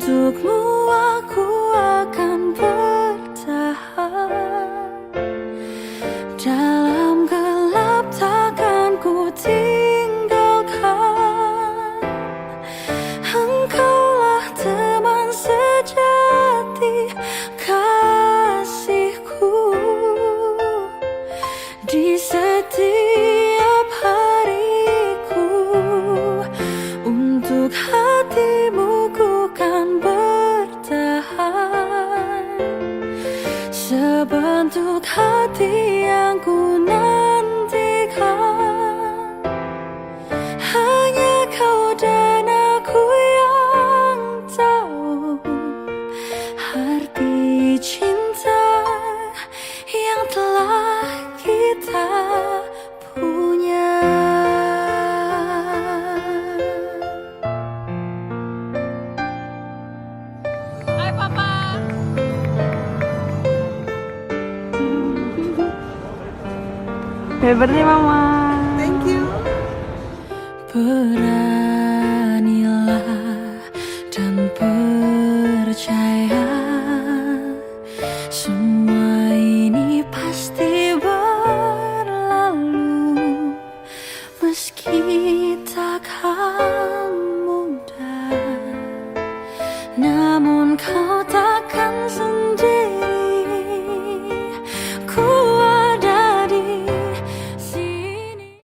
Untukmu aku akan bertahan. Dalam gelap takkan ku tinggalkan. Engkaulah teman sejati, kasihku. Di setiap hariku, untuk hatimu ku kan bertahan. Sebentuk hati yang ku nantikan, hanya kau dan aku yang tahu arti cinta yang telah kita punya. Hai Papa. Happy birthday Mama. Thank you. Beranilah dan percaya, semua ini pasti berlalu. Meski takkan mudah, namun kau